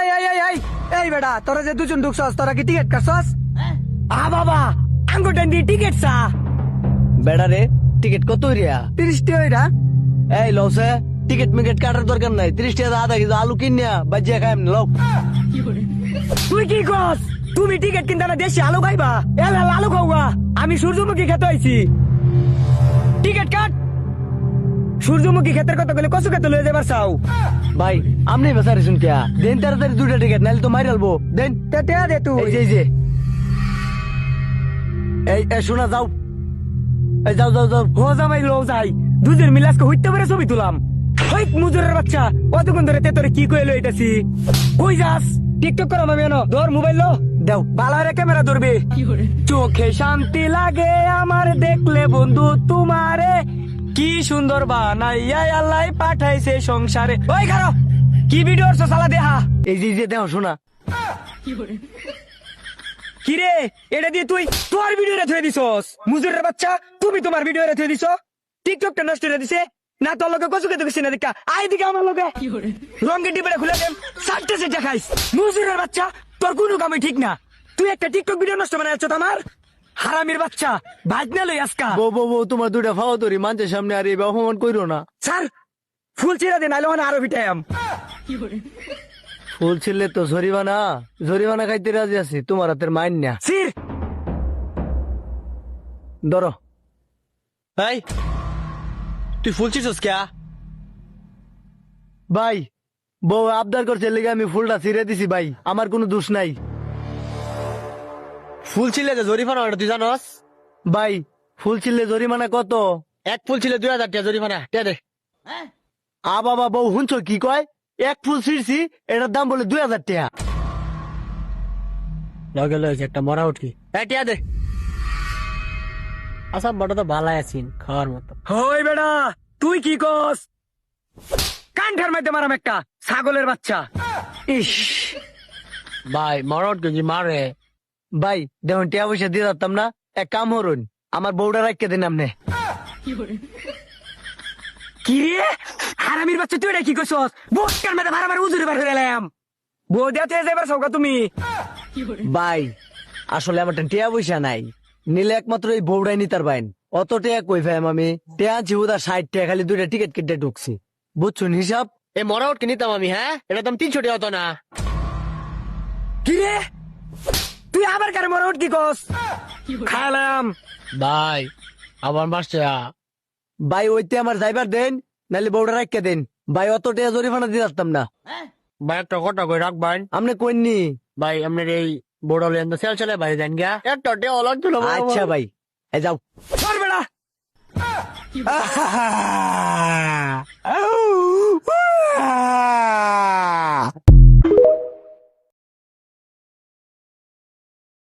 এই এই এই এই এই বেটা তোরা যে দুজন ঢুকছস তোরা কি টিকিট কাটছস? বাবা আঙ্গুটান দিয়ে টিকিট চা বেড়া রে টিকিট কত রিয়া 30 টাকা হইরা। এই লসে টিকিট মিকেট কাটার দরকার নাই 30 টাকা আধা কেজি আলু কিনিয়া বাজিয়া খাইম লও। তুই কি কস? তুমি টিকিট কিনতে না দেশে আলু খাইবা? এলা আলু খাওয়া আমি সূর্যমুখী খেতে আইছি। টিকিট কাট। সূর্যমুখী ক্ষেতের কথা বলে কসু খেতে লয়ে যাবার চাও? ভাই আমনি বেচারি শুন কিয়া দেন তাড়াতাড়ি দুইটা টিকিট নাইলে তো মাইরালবো দেন। টেয়া দে তুই। এই যে এই শোনা যাও এই যাও যাও যাও হো জামাই লো যাই দুজন মিলে আজকে হইতে পারে ছবি তুলাম। হই মুজুরের বাচ্চা কতক্ষণ ধরে তে তোরে কি কইলো লইতাছি। কই যাস? টিকটক করা মামি এনো ধর মোবাইল লো দাও বালারে ক্যামেরা ধরবে। চোখে শান্তি লাগে আমার দেখলে বন্ধু তোমারে, কি সুন্দর বানাইয়া আল্লাহ পাঠাইছে সংসারে। ওই খারো কি ভিডিও করছো সালা দেহা? এই যে দেখো শোনা কি রে এটা দিয়ে তুই তোর ভিডিও রে থুয়ে দিছস? মুজুরের বাচ্চা তুমি তোমার ভিডিও রে থুয়ে দিছো? টিকটকটা নষ্ট করে দিছে না তোর লগে কচু খেতে গেছি না দেখা আই দিকে আমার লগে রঙের ডিবেটা খুলে দেন সাতটা সেটা খাইস। মুজুরের বাচ্চা তোর কোনো কামই ঠিক না। তুই একটা টিকটক ভিডিও নষ্ট বানাচ্ছ আমার হারামির বাচ্চা ভাজনা লই আজকা। বউ তোমার দুইটা ফাও তরি মানুষের সামনে আর এই অপমান কইরো না। স্যার ফুল ছিঁড়া দে নাইলে আরো ভিটায়াম। ফুল ছিললে তো জরিমানা খাইতে রাজি আছি তোমার হাতের মাইন না। সির ধরো এই তুই ফুল ছিড়ছস কে? ভাই বউ আবদার করছে লেগে আমি ফুলটা ছিঁড়ে দিছি ভাই, আমার কোনো দোষ নাই। ফুল ছিলে যে জরিমানা ওটা তুই জানস? ভাই ফুল ছিললে জরিমানা কত? এক ফুল ছিলে 2000 টাকা জরিমানা কে দে? বাবা বউ শুনছো কি কয়? এক ফুল ছিঁড়ছি এটার দাম বলে 2000 টাকা। লগে লগে একটা মরা উঠি টিয়া দে। আচ্ছা বড় তো ভালাই আছিন খাওয়ার মতো। হই বেড়া তুই কি কস? কান্ঠার মধ্যে মারাম একটা ছাগলের বাচ্চা। ইস ভাই মরা উঠ কি মারে? ভাই দেখুন টিয়া পয়সা দিয়ে যাতাম না, এক কাম হরুন আমার বউটা রাখকে দিন আপনি। কি রে হারামির বাচ্চা তুই এটা কি করছস? বোটকার মধ্যে ভাড়া ভাড়া উজুরে বার হয়ে এলাম। বউ দেওয়াতে যাইবার সৌকা তুমি। ভাই আসলে আমার টিয়া পয়সা নাই, নিলে একমাত্র এই বউটাই নিতার বাইন। অত টিয়া কই ভাই আমি টিয়া আনছি উদা 60 টাকা, খালি দুইটা টিকিট কেটে ঢুকছি বুঝছুন হিসাব। এ মরা উঠ নিতাম আমি হ্যাঁ, এটা দাম 300 টাকা হতো না? কি রে তুই আবার কারে মরট কি কস? খাইলাম ভাই আবার মারছে। ভাই ওইতে আমার যাইবার দেন নাহলে বউটা রাখকে দেন। ভাই অত টিয়া জরিমানা দিয়ে যাতাম না। ভাই একটা কথা কই রাখবেন আপনি কইননি? ভাই আপনার এই বড় লেন তো সেল চলে ভাই জান গা একটা টিয়া অলগ ছিল। আচ্ছা ভাই এই যাও। সর বেড়া।